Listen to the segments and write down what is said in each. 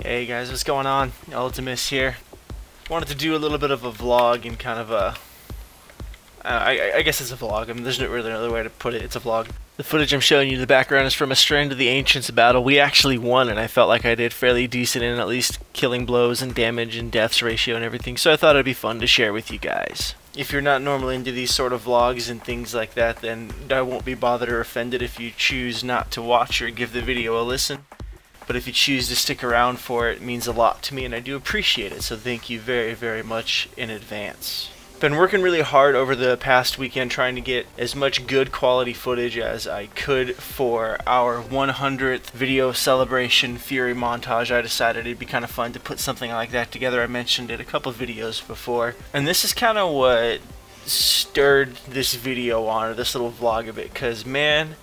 Hey guys, what's going on? Ultimus here. Wanted to do a little bit of a vlog and kind of a... I guess it's a vlog. I mean, there's not really another way to put it. It's a vlog. The footage I'm showing you in the background is from a Strand of the Ancients battle. We actually won, and I felt like I did fairly decent in at least killing blows and damage and deaths ratio and everything, so I thought it'd be fun to share with you guys. If you're not normally into these sort of vlogs and things like that, then I won't be bothered or offended if you choose not to watch or give the video a listen. But if you choose to stick around for it, it means a lot to me, and I do appreciate it, so thank you very, very much in advance. Been working really hard over the past weekend trying to get as much good quality footage as I could for our 100th video celebration Fury montage. I decided it'd be kind of fun to put something like that together. I mentioned it a couple of videos before, and this is kind of what stirred this video on, or this little vlog a bit, because man,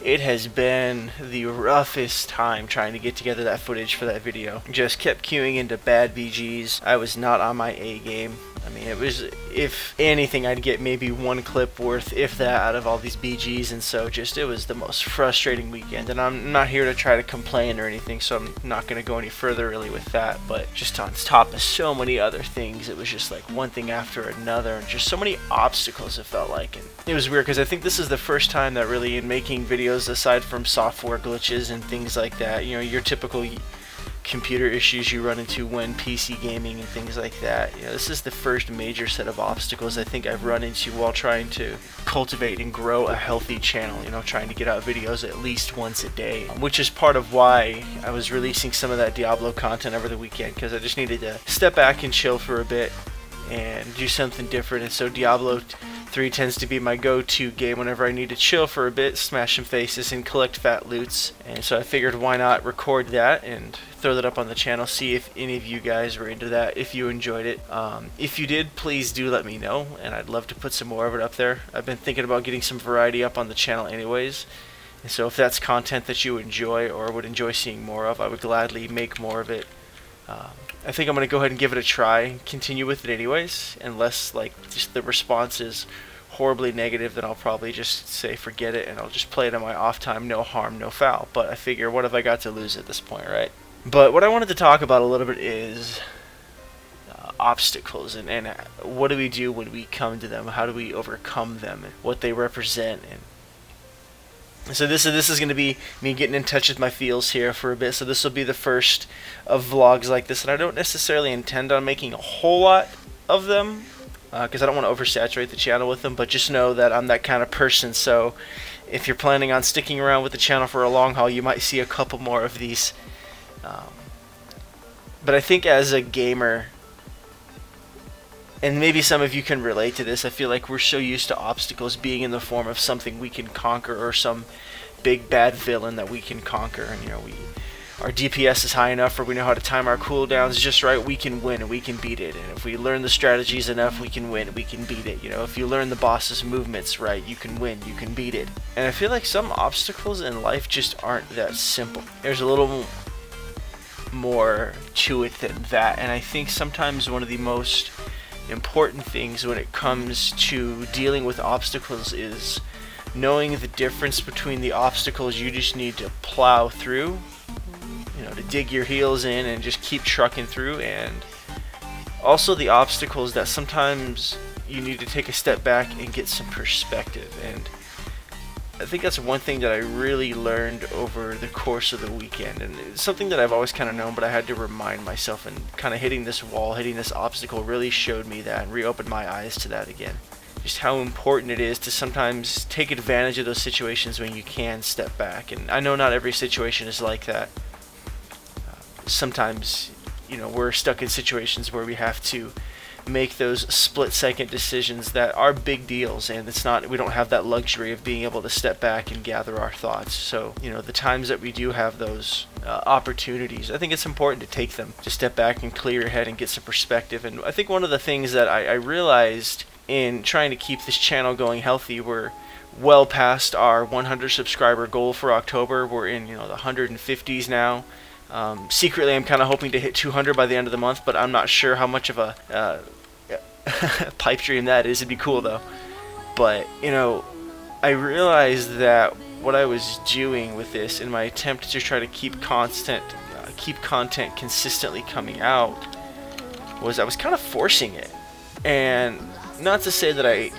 it has been the roughest time trying to get together that footage for that video. Just kept queuing into bad BGs. I was not on my A game. I mean, it was, if anything, I'd get maybe one clip worth, if that, out of all these BGs, and so just, it was the most frustrating weekend, and I'm not here to try to complain or anything, so I'm not going to go any further really with that, but just on top of so many other things, it was just like one thing after another, and just so many obstacles it felt like, and it was weird, because I think this is the first time that really in making videos, aside from software glitches and things like that, you know, your typical computer issues you run into when PC gaming and things like that. You know, this is the first major set of obstacles I think I've run into while trying to cultivate and grow a healthy channel, you know, trying to get out videos at least once a day, which is part of why I was releasing some of that Diablo content over the weekend, because I just needed to step back and chill for a bit and do something different. And so Diablo 3 tends to be my go-to game whenever I need to chill for a bit, smash some faces, and collect fat loots. And so I figured why not record that and throw that up on the channel, see if any of you guys were into that, if you enjoyed it. If you did, please do let me know, and I'd love to put some more of it up there. I've been thinking about getting some variety up on the channel anyways, and so if that's content that you enjoy or would enjoy seeing more of, I would gladly make more of it. I think I'm going to go ahead and give it a try, continue with it anyways, unless like just the response is horribly negative, then I'll probably just say forget it and I'll just play it on my off time, no harm, no foul. But I figure, what have I got to lose at this point, right? But what I wanted to talk about a little bit is obstacles, and what do we do when we come to them, how do we overcome them, and what they represent. And so this is going to be me getting in touch with my feels here for a bit. So this will be the first of vlogs like this, and I don't necessarily intend on making a whole lot of them, because I don't want to oversaturate the channel with them, but just know that I'm that kind of person. So if you're planning on sticking around with the channel for a long haul, you might see a couple more of these. But I think as a gamer, and maybe some of you can relate to this, I feel like we're so used to obstacles being in the form of something we can conquer, or some big bad villain that we can conquer. And you know, our DPS is high enough, or we know how to time our cooldowns just right, we can win and we can beat it. And if we learn the strategies enough, we can win, we can beat it. You know, if you learn the boss's movements right, you can win, you can beat it. And I feel like some obstacles in life just aren't that simple. There's a little more to it than that, and I think sometimes one of the most important things when it comes to dealing with obstacles is knowing the difference between the obstacles you just need to plow through, you know, to dig your heels in and just keep trucking through, and also the obstacles that sometimes you need to take a step back and get some perspective. And I think that's one thing that I really learned over the course of the weekend, and it's something that I've always kind of known, but I had to remind myself, and kind of hitting this wall, hitting this obstacle really showed me that and reopened my eyes to that again. Just how important it is to sometimes take advantage of those situations when you can step back. And I know not every situation is like that. Sometimes, you know, we're stuck in situations where we have to make those split-second decisions that are big deals, and we don't have that luxury of being able to step back and gather our thoughts. So, you know, the times that we do have those opportunities, I think it's important to take them, to step back and clear your head and get some perspective. And I think one of the things that I realized in trying to keep this channel going healthy, we're well past our 100 subscriber goal for October. We're in, you know, the 150s now. Secretly, I'm kind of hoping to hit 200 by the end of the month, but I'm not sure how much of a pipe dream that is. It'd be cool though. But, you know, I realized that what I was doing with this in my attempt to try to keep keep content consistently coming out was I was kind of forcing it. And not to say that I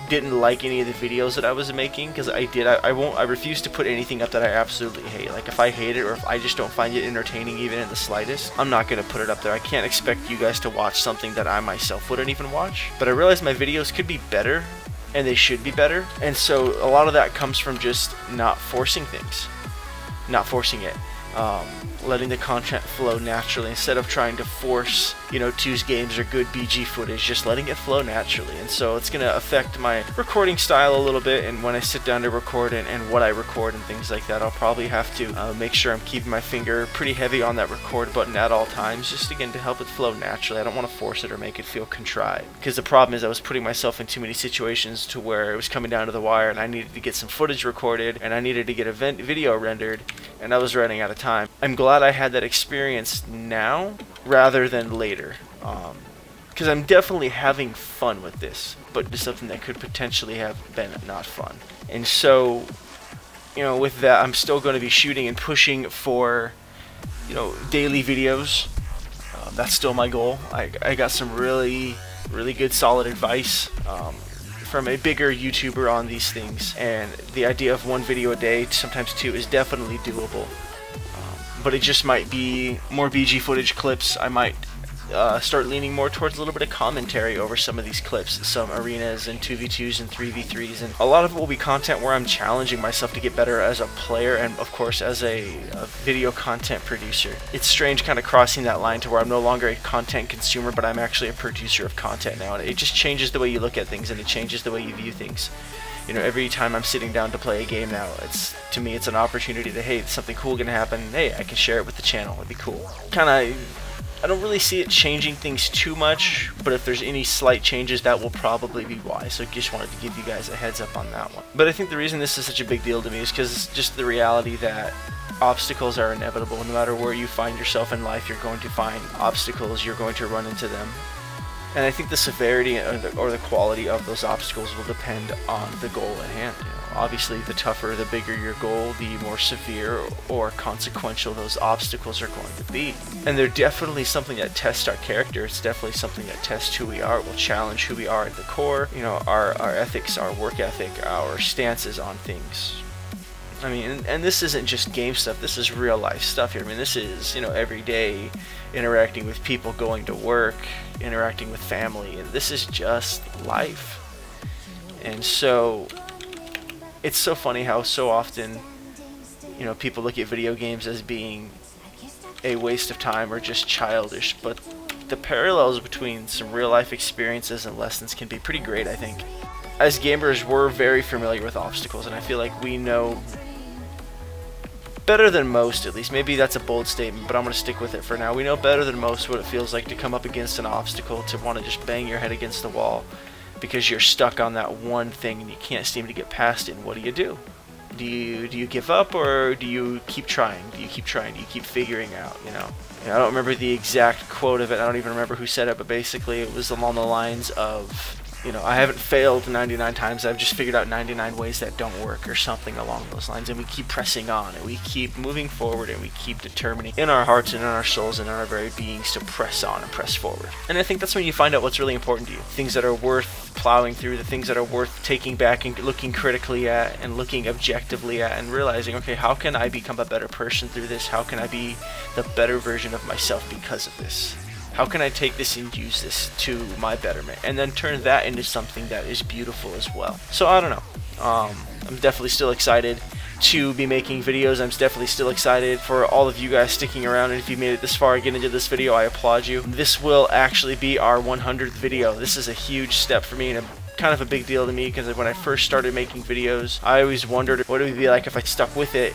didn't like any of the videos that I was making, because I did. I refuse to put anything up that I absolutely hate. Like, if I hate it or if I just don't find it entertaining even in the slightest, I'm not going to put it up there. I can't expect you guys to watch something that I myself wouldn't even watch. But I realized my videos could be better, and they should be better. And so a lot of that comes from just not forcing things. Not forcing it. Letting the content flow naturally instead of trying to force, you know, 2's games or good BG footage, just letting it flow naturally. And so it's going to affect my recording style a little bit, and when I sit down to record and what I record and things like that, I'll probably have to make sure I'm keeping my finger pretty heavy on that record button at all times, just again to help it flow naturally. I don't want to force it or make it feel contrived, because the problem is I was putting myself in too many situations to where it was coming down to the wire and I needed to get some footage recorded and I needed to get a video rendered, and I was running out of time. I'm glad I had that experience now rather than later, because I'm definitely having fun with this, but it's something that could potentially have been not fun. And so, you know, with that, I'm still going to be shooting and pushing for, you know, daily videos. That's still my goal. I got some really good solid advice from a bigger YouTuber on these things, and the idea of 1 video a day, sometimes 2, is definitely doable. But it just might be more BG footage clips. I might start leaning more towards a little bit of commentary over some of these clips, some arenas and 2v2s and 3v3s, and a lot of it will be content where I'm challenging myself to get better as a player and of course as a video content producer. It's strange kind of crossing that line to where I'm no longer a content consumer, but I'm actually a producer of content now, and it just changes the way you look at things and it changes the way you view things. You know, every time I'm sitting down to play a game now, to me it's an opportunity to, hey, something cool gonna happen, hey, I can share it with the channel, it'd be cool. Kinda, I don't really see it changing things too much, but if there's any slight changes, that will probably be why. So just wanted to give you guys a heads up on that one. But I think the reason this is such a big deal to me is because just the reality that obstacles are inevitable. No matter where you find yourself in life, you're going to find obstacles, you're going to run into them. And I think the severity or the quality of those obstacles will depend on the goal at hand. You know, obviously, the tougher, the bigger your goal, the more severe or consequential those obstacles are going to be. And they're definitely something that tests our character. It's definitely something that tests who we are. It will challenge who we are at the core. You know, our ethics, our work ethic, our stances on things. I mean, and this isn't just game stuff, this is real life stuff here. I mean, this is, you know, every day interacting with people, going to work, interacting with family, and this is just life. And so, it's so funny how so often, you know, people look at video games as being a waste of time or just childish, but the parallels between some real life experiences and lessons can be pretty great, I think. As gamers, we're very familiar with obstacles, and I feel like we know better than most, at least. Maybe that's a bold statement, but I'm going to stick with it for now. We know better than most what it feels like to come up against an obstacle, to want to just bang your head against the wall because you're stuck on that one thing and you can't seem to get past it. And what do? Do you give up, or do you keep trying? Do you keep trying? Do you keep figuring out, you know? I don't remember the exact quote of it. I don't even remember who said it, but basically it was along the lines of, you know, I haven't failed 99 times, I've just figured out 99 ways that don't work, or something along those lines. And we keep pressing on, and we keep moving forward, and we keep determining in our hearts and in our souls and in our very beings to press on and press forward. And I think that's when you find out what's really important to you. Things that are worth plowing through, the things that are worth taking back and looking critically at and looking objectively at, and realizing, okay, how can I become a better person through this? How can I be the better version of myself because of this? How can I take this and use this to my betterment, and then turn that into something that is beautiful as well? So I don't know. I'm definitely still excited to be making videos. I'm definitely still excited for all of you guys sticking around, and if you made it this far and get into this video, I applaud you. This will actually be our 100th video. This is a huge step for me and kind of a big deal to me, because when I first started making videos, I always wondered what it would be like if I stuck with it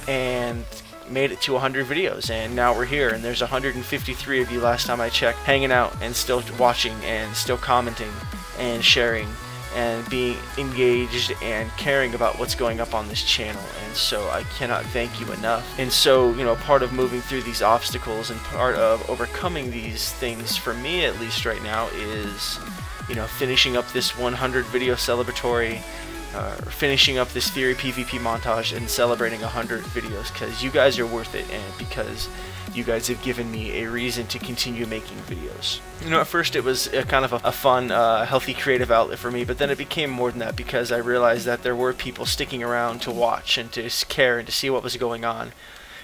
and made it to 100 videos, and now we're here, and there's 153 of you last time I checked, hanging out and still watching and still commenting and sharing and being engaged and caring about what's going up on this channel. And so I cannot thank you enough. And so, you know, part of moving through these obstacles and part of overcoming these things, for me at least right now, is, you know, finishing up this 100 video celebratory finishing up this Theory PvP montage and celebrating 100 videos, because you guys are worth it, and because you guys have given me a reason to continue making videos. You know, at first it was kind of a fun, healthy creative outlet for me, but then it became more than that, because I realized that there were people sticking around to watch and to care and to see what was going on.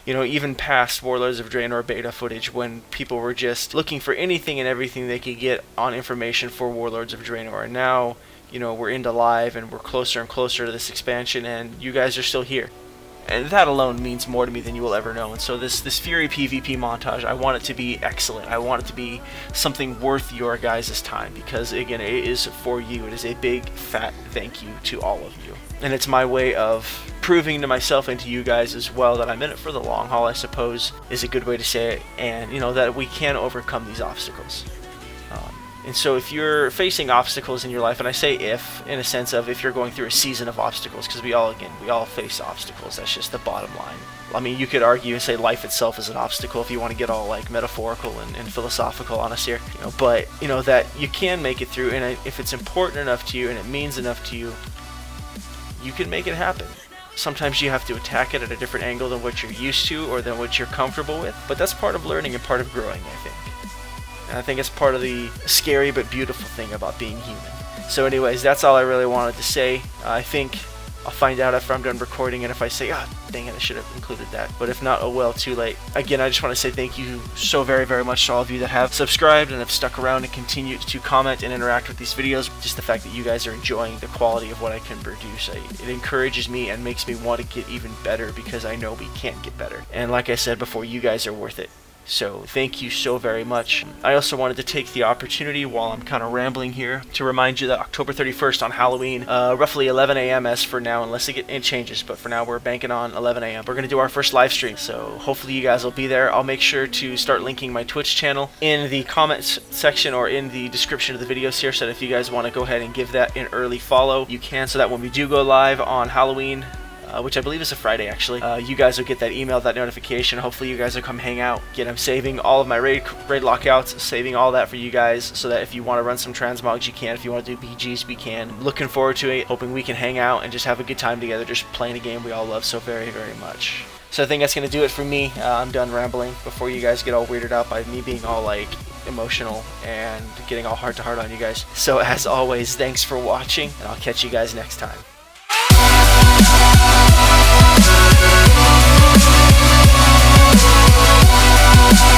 You know, even past Warlords of Draenor beta footage, when people were just looking for anything and everything they could get on information for Warlords of Draenor. And now, you know, we're into live and we're closer and closer to this expansion, and you guys are still here. And that alone means more to me than you will ever know. And so this Fury PvP montage, I want it to be excellent. I want it to be something worth your guys' time, because again, it is for you. It is a big fat thank you to all of you. And it's my way of proving to myself and to you guys as well that I'm in it for the long haul, I suppose, is a good way to say it. And you know, that we can overcome these obstacles. And so if you're facing obstacles in your life, and I say if, in a sense of if you're going through a season of obstacles, because we all face obstacles, that's just the bottom line. I mean, you could argue and say life itself is an obstacle if you want to get all like metaphorical and philosophical on us here, you know, but you know that you can make it through, and if it's important enough to you and it means enough to you, you can make it happen. Sometimes you have to attack it at a different angle than what you're used to or than what you're comfortable with, but that's part of learning and part of growing, I think. And I think it's part of the scary but beautiful thing about being human. So anyways, that's all I really wanted to say. I think I'll find out after I'm done recording, and if I say, ah, dang it, I should have included that. But if not, oh well, too late. Again, I just want to say thank you so very, very much to all of you that have subscribed and have stuck around and continued to comment and interact with these videos. Just the fact that you guys are enjoying the quality of what I can produce, it encourages me and makes me want to get even better, because I know we can get better. And like I said before, you guys are worth it. So thank you so very much. I also wanted to take the opportunity while I'm kind of rambling here to remind you that October 31st on Halloween, roughly 11 a.m. as for now, unless it changes, but for now we're banking on 11 a.m. We're going to do our first live stream, so hopefully you guys will be there. I'll make sure to start linking my Twitch channel in the comments section or in the description of the videos here, so that if you guys want to go ahead and give that an early follow, you can, so that when we do go live on Halloween, which I believe is a Friday actually, you guys will get that email, that notification. Hopefully you guys will come hang out. Again, I'm saving all of my raid lockouts, saving all that for you guys, so that if you want to run some transmogs, you can. If you want to do BGs, we can. Looking forward to it, hoping we can hang out and just have a good time together, just playing a game we all love so very, very much. So I think that's going to do it for me. I'm done rambling before you guys get all weirded out by me being all like emotional and getting all heart to heart on you guys. So as always, thanks for watching, and I'll catch you guys next time. We'll be right back.